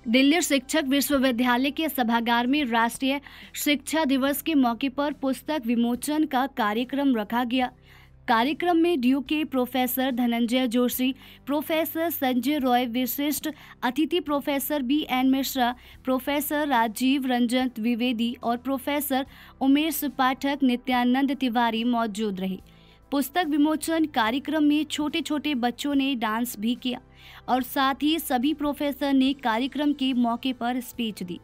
दिल्ली शिक्षक विश्वविद्यालय के सभागार में राष्ट्रीय शिक्षा दिवस के मौके पर पुस्तक विमोचन का कार्यक्रम रखा गया। कार्यक्रम में ड्यू के प्रोफेसर धनंजय जोशी, प्रोफेसर संजय रॉय, विशिष्ट अतिथि professor BN Mishra, professor Rajeev Ranjan Dwivedi और प्रोफेसर उमेश पाठक, नित्यानंद तिवारी मौजूद रहे। पुस्तक विमोचन कार्यक्रम में छोटे छोटे बच्चों ने डांस भी किया और साथ ही सभी प्रोफेसर ने कार्यक्रम के मौके पर स्पीच दी।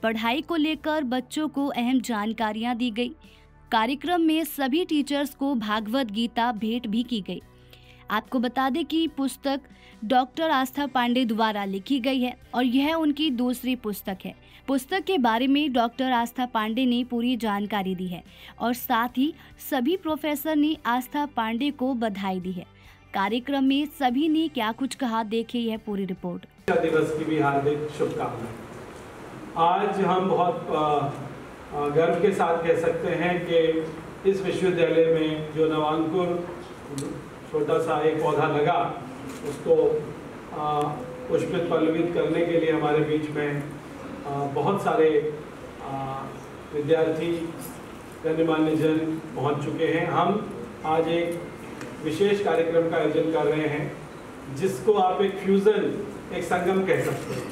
पढ़ाई को लेकर बच्चों को अहम जानकारियां दी गई। कार्यक्रम में सभी टीचर्स को भागवत गीता भेंट भी की गई। आपको बता दें कि पुस्तक डॉक्टर आस्था पांडे द्वारा लिखी गई है और यह उनकी दूसरी पुस्तक है। पुस्तक के बारे में डॉक्टर आस्था पांडे ने पूरी जानकारी दी है और साथ ही सभी प्रोफेसर ने आस्था पांडे को बधाई दी है। कार्यक्रम में सभी ने क्या कुछ कहा, देखिए यह पूरी रिपोर्ट। शिक्षा दिवस की भी हार्दिक शुभकामनाएं। आज हम बहुत गर्व के साथ कह सकते हैं कि इस विश्वविद्यालय में जो नवांकुर छोटा सा एक पौधा लगा, उसको पुष्पित पल्लवित करने के लिए हमारे बीच में बहुत सारे विद्यार्थी, गणमान्य जन पहुंच चुके हैं। हम आज एक विशेष कार्यक्रम का आयोजन कर रहे हैं, जिसको आप एक फ्यूजन, एक संगम कह सकते हैं।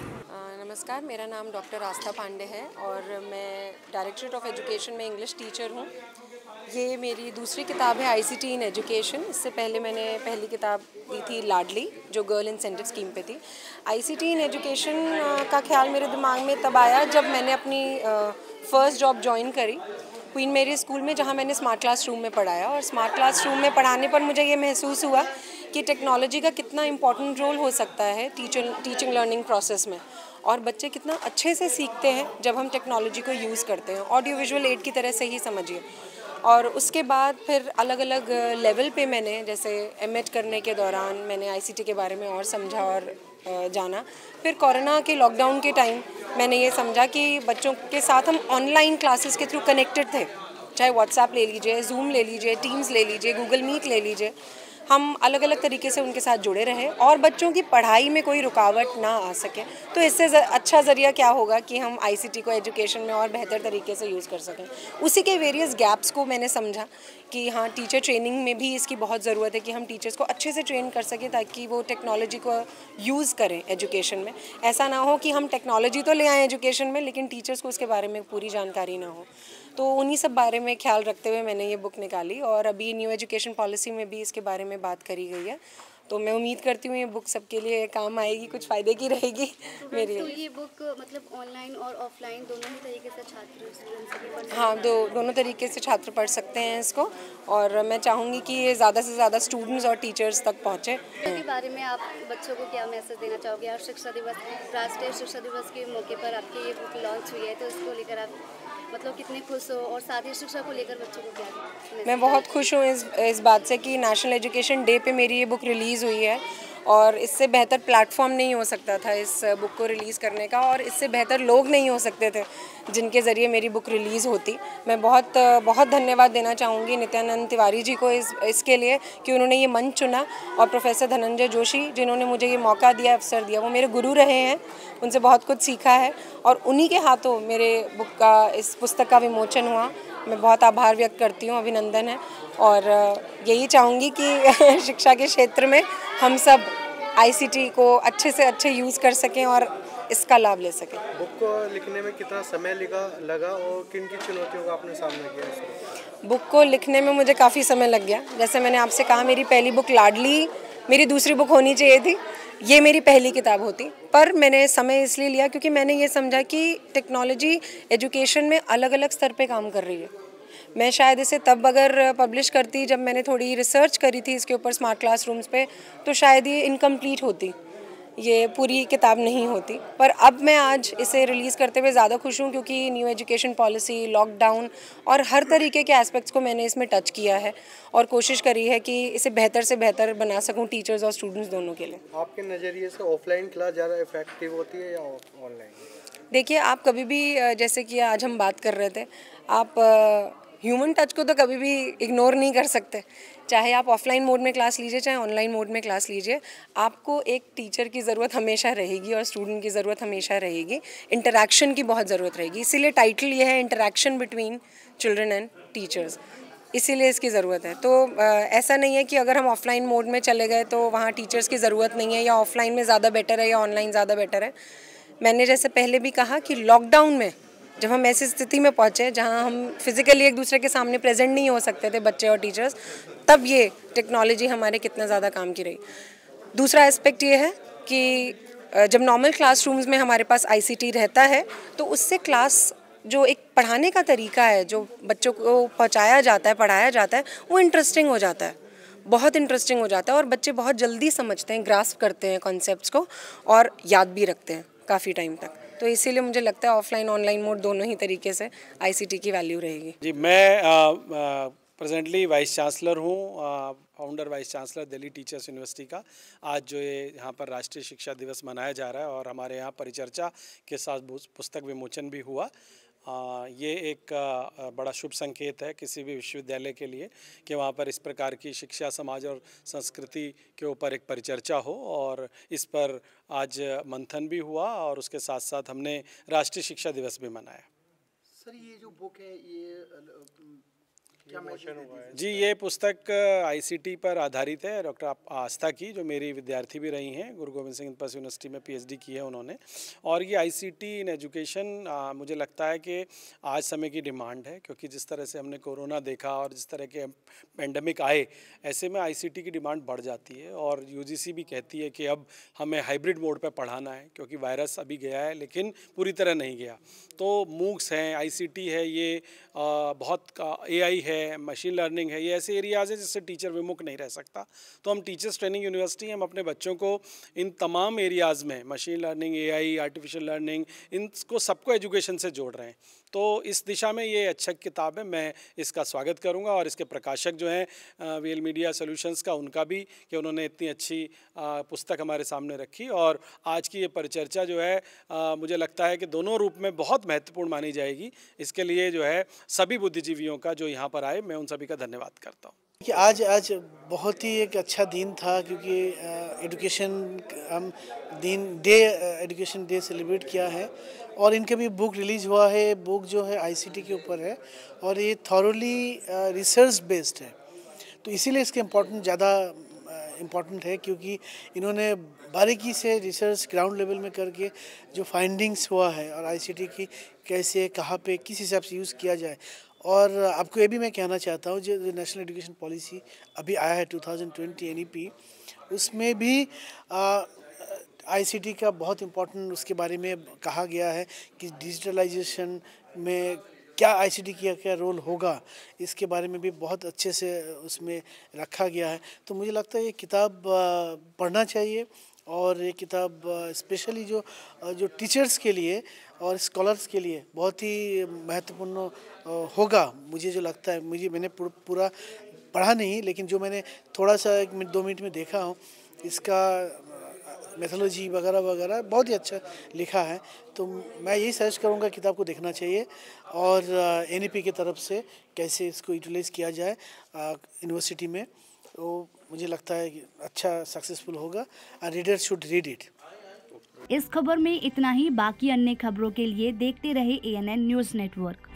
नमस्कार, मेरा नाम डॉक्टर आस्था पांडे है और मैं डायरेक्टरेट ऑफ एजुकेशन में इंग्लिश टीचर हूँ। ये मेरी दूसरी किताब है ICT इन एजुकेशन। इससे पहले मैंने पहली किताब दी थी लाडली, जो गर्ल इंसेंटिव स्कीम पे थी। ICT इन एजुकेशन का ख्याल मेरे दिमाग में तब आया जब मैंने अपनी फर्स्ट जॉब ज्वाइन करी क्वीन मेरी स्कूल में, जहाँ मैंने स्मार्ट क्लासरूम में पढ़ाया। और स्मार्ट क्लासरूम में पढ़ाने पर मुझे ये महसूस हुआ कि टेक्नोलॉजी का कितना इम्पोर्टेंट रोल हो सकता है टीचिंग लर्निंग प्रोसेस में, और बच्चे कितना अच्छे से सीखते हैं जब हम टेक्नोलॉजी को यूज़ करते हैं, ऑडियो विजुअल एड की तरह से ही समझिए। और उसके बाद फिर अलग अलग लेवल पे मैंने, जैसे MH करने के दौरान मैंने ICT के बारे में और समझा और जाना। फिर कोरोना के लॉकडाउन के टाइम मैंने ये समझा कि बच्चों के साथ हम ऑनलाइन क्लासेस के थ्रू कनेक्टेड थे, चाहे व्हाट्सएप ले लीजिए, जूम ले लीजिए, टीम्स ले लीजिए, गूगल मीट ले लीजिए। हम अलग अलग तरीके से उनके साथ जुड़े रहे और बच्चों की पढ़ाई में कोई रुकावट ना आ सके। तो इससे अच्छा ज़रिया क्या होगा कि हम ICT को एजुकेशन में और बेहतर तरीके से यूज़ कर सकें। उसी के वेरियस गैप्स को मैंने समझा कि हाँ, टीचर ट्रेनिंग में भी इसकी बहुत ज़रूरत है कि हम टीचर्स को अच्छे से ट्रेन कर सकें ताकि वो टेक्नोलॉजी को यूज़ करें एजुकेशन में। ऐसा ना हो कि हम टेक्नोलॉजी तो ले आएँ एजुकेशन में, लेकिन टीचर्स को उसके बारे में पूरी जानकारी ना हो। तो उन्हीं सब बारे में ख्याल रखते हुए मैंने ये बुक निकाली और अभी न्यू एजुकेशन पॉलिसी में भी इसके बारे में बात करी गई है। तो मैं उम्मीद करती हूँ ये बुक सबके लिए काम आएगी, कुछ फ़ायदे की रहेगी मेरी। तो ये बुक मतलब ऑनलाइन और ऑफलाइन दोनों ही तरीके से छात्र हाँ, दोनों तरीके से छात्र पढ़ सकते हैं इसको, और मैं चाहूँगी कि ये ज़्यादा से ज़्यादा स्टूडेंट्स और टीचर्स तक पहुँचे। इसके बारे में आप बच्चों को क्या मैसेज देना चाहोगे? और शिक्षा दिवस, राष्ट्रीय शिक्षा दिवस के मौके पर आपकी ये बुक लॉन्च हुई है, तो इसको लेकर आप मतलब कितने खुश हो, और साथ ही शिक्षा को लेकर बच्चों को क्या? मैं बहुत खुश हूँ इस बात से कि नेशनल एजुकेशन डे पे मेरी ये बुक रिलीज़ हुई है, और इससे बेहतर प्लेटफॉर्म नहीं हो सकता था इस बुक को रिलीज़ करने का, और इससे बेहतर लोग नहीं हो सकते थे जिनके ज़रिए मेरी बुक रिलीज़ होती। मैं बहुत बहुत धन्यवाद देना चाहूँगी नित्यानंद तिवारी जी को इसके लिए कि उन्होंने ये मंच चुना, और प्रोफेसर धनंजय जोशी जिन्होंने मुझे ये मौका दिया, अवसर दिया। वो मेरे गुरु रहे हैं, उनसे बहुत कुछ सीखा है, और उन्हीं के हाथों मेरे इस पुस्तक का विमोचन हुआ। मैं बहुत आभार व्यक्त करती हूँ, अभिनंदन है, और यही चाहूँगी कि शिक्षा के क्षेत्र में हम सब ICT को अच्छे से अच्छे यूज़ कर सकें और इसका लाभ ले सकें। बुक को लिखने में कितना समय लगा और किन किन चुनौतियों का आपने सामना किया? बुक को लिखने में मुझे काफ़ी समय लग गया। जैसे मैंने आपसे कहा, मेरी पहली बुक लाडली मेरी दूसरी बुक होनी चाहिए थी, ये मेरी पहली किताब होती, पर मैंने समय इसलिए लिया क्योंकि मैंने ये समझा कि टेक्नोलॉजी एजुकेशन में अलग अलग स्तर पे काम कर रही है। मैं शायद इसे तब अगर पब्लिश करती जब मैंने थोड़ी रिसर्च करी थी इसके ऊपर स्मार्ट क्लासरूम्स पे, तो शायद ये इनकम्प्लीट होती, ये पूरी किताब नहीं होती। पर अब मैं आज इसे रिलीज़ करते हुए ज़्यादा खुश हूँ क्योंकि न्यू एजुकेशन पॉलिसी, लॉकडाउन और हर तरीके के एस्पेक्ट्स को मैंने इसमें टच किया है और कोशिश करी है कि इसे बेहतर से बेहतर बना सकूँ टीचर्स और स्टूडेंट्स दोनों के लिए। आपके नज़रिए से ऑफलाइन क्लास ज़्यादा इफेक्टिव होती है या ऑनलाइन? देखिए, आप कभी भी, जैसे कि आज हम बात कर रहे थे, आप ह्यूमन टच को तो कभी भी इग्नोर नहीं कर सकते। चाहे आप ऑफलाइन मोड में क्लास लीजिए, चाहे ऑनलाइन मोड में क्लास लीजिए, आपको एक टीचर की ज़रूरत हमेशा रहेगी और स्टूडेंट की ज़रूरत हमेशा रहेगी। इंटरेक्शन की बहुत ज़रूरत रहेगी, इसीलिए टाइटल ये है interaction between children and teachers, इसीलिए इसकी ज़रूरत है। तो ऐसा नहीं है कि अगर हम ऑफलाइन मोड में चले गए तो वहाँ टीचर्स की ज़रूरत नहीं है, या ऑफलाइन में ज़्यादा बेटर है या ऑनलाइन ज़्यादा बेटर है। मैंने जैसे पहले भी कहा कि लॉकडाउन में जब हम ऐसी स्थिति में पहुँचे जहाँ हम फिज़िकली एक दूसरे के सामने प्रेजेंट नहीं हो सकते थे, बच्चे और टीचर्स, तब ये टेक्नोलॉजी हमारे कितना ज़्यादा काम की रही। दूसरा एस्पेक्ट ये है कि जब नॉर्मल क्लासरूम्स में हमारे पास ICT रहता है तो उससे क्लास जो एक पढ़ाने का तरीका है, जो बच्चों को पहुँचाया जाता है, पढ़ाया जाता है, वो इंटरेस्टिंग हो जाता है, बहुत इंटरेस्टिंग हो जाता है और बच्चे बहुत जल्दी समझते हैं, ग्रास्प करते हैं कॉन्सेप्ट्स को और याद भी रखते हैं काफ़ी टाइम तक। तो इसीलिए मुझे लगता है ऑफलाइन ऑनलाइन मोड दोनों ही तरीके से ICT की वैल्यू रहेगी। जी, मैं प्रेजेंटली वाइस चांसलर हूँ, founder vice chancellor Delhi teachers university का। आज जो ये यहाँ पर राष्ट्रीय शिक्षा दिवस मनाया जा रहा है और हमारे यहाँ परिचर्चा के साथ पुस्तक विमोचन भी हुआ। ये एक बड़ा शुभ संकेत है किसी भी विश्वविद्यालय के लिए कि वहाँ पर इस प्रकार की शिक्षा, समाज और संस्कृति के ऊपर एक परिचर्चा हो, और इस पर आज मंथन भी हुआ और उसके साथ साथ हमने राष्ट्रीय शिक्षा दिवस भी मनाया। सर, ये जो बुक है ये क्या मैसेज हुआ है? जी, ये पुस्तक ICT पर आधारित है, डॉक्टर आस्था की, जो मेरी विद्यार्थी भी रही हैं, गुरु गोविंद सिंह इंटरपर्सनल यूनिवर्सिटी में PhD की है उन्होंने। और ये ICT इन एजुकेशन मुझे लगता है कि आज समय की डिमांड है, क्योंकि जिस तरह से हमने कोरोना देखा और जिस तरह के पेंडेमिक आए, ऐसे में ICT की डिमांड बढ़ जाती है। और UGC भी कहती है कि अब हमें हाइब्रिड मोड पर पढ़ाना है, क्योंकि वायरस अभी गया है लेकिन पूरी तरह नहीं गया। तो MOOCs हैं, ICT है, ये बहुत AI है, मशीन लर्निंग है, ये ऐसे एरियाज़ हैं जिससे टीचर विमुख नहीं रह सकता। तो हम टीचर्स ट्रेनिंग यूनिवर्सिटी, हम अपने बच्चों को इन तमाम एरियाज़ में machine learning, AI, artificial learning, इनको सबको एजुकेशन से जोड़ रहे हैं। तो इस दिशा में ये अच्छा किताब है, मैं इसका स्वागत करूंगा। और इसके प्रकाशक जो हैं VL मीडिया सॉल्यूशंस का, उनका भी कि उन्होंने इतनी अच्छी पुस्तक हमारे सामने रखी। और आज की ये परिचर्चा जो है मुझे लगता है कि दोनों रूप में बहुत महत्वपूर्ण मानी जाएगी। इसके लिए जो है सभी बुद्धिजीवियों का जो यहाँ पर आए, मैं उन सभी का धन्यवाद करता हूँ। कि आज बहुत ही एक अच्छा दिन था, क्योंकि एजुकेशन हम एजुकेशन डे सेलिब्रेट किया है और इनके भी बुक रिलीज हुआ है। बुक जो है ICT के ऊपर है और ये थॉरोली रिसर्च बेस्ड है, तो इसीलिए इसके ज़्यादा इम्पोर्टेंट है, क्योंकि इन्होंने बारीकी से रिसर्च ग्राउंड लेवल में करके जो फाइंडिंग्स हुआ है और ICT की कैसे, कहाँ पे, किस हिसाब से यूज़ किया जाए। और आपको ये भी मैं कहना चाहता हूँ, जो नेशनल एजुकेशन पॉलिसी अभी आया है 2020 NEP, उसमें भी ICT का बहुत इम्पोर्टेंट उसके बारे में कहा गया है कि डिजिटलाइजेशन में क्या ICT का क्या रोल होगा, इसके बारे में भी बहुत अच्छे से उसमें रखा गया है। तो मुझे लगता है ये किताब पढ़ना चाहिए, और ये किताब स्पेशली जो टीचर्स के लिए और स्कॉलर्स के लिए बहुत ही महत्वपूर्ण होगा। मुझे जो लगता है, मैंने पूरा पढ़ा नहीं, लेकिन जो मैंने थोड़ा सा 1-2 मिनट में देखा हूँ, इसका मेथोलॉजी वगैरह वगैरह बहुत ही अच्छा लिखा है। तो मैं यही सजेस्ट करूँगा किताब को देखना चाहिए, और NEP की तरफ से कैसे इसको यूटिलाइज किया जाए यूनिवर्सिटी में, तो मुझे लगता है कि अच्छा सक्सेसफुल होगा। Reader should read it. इस खबर में इतना ही। बाकी अन्य खबरों के लिए देखते रहे ANN न्यूज़ नेटवर्क।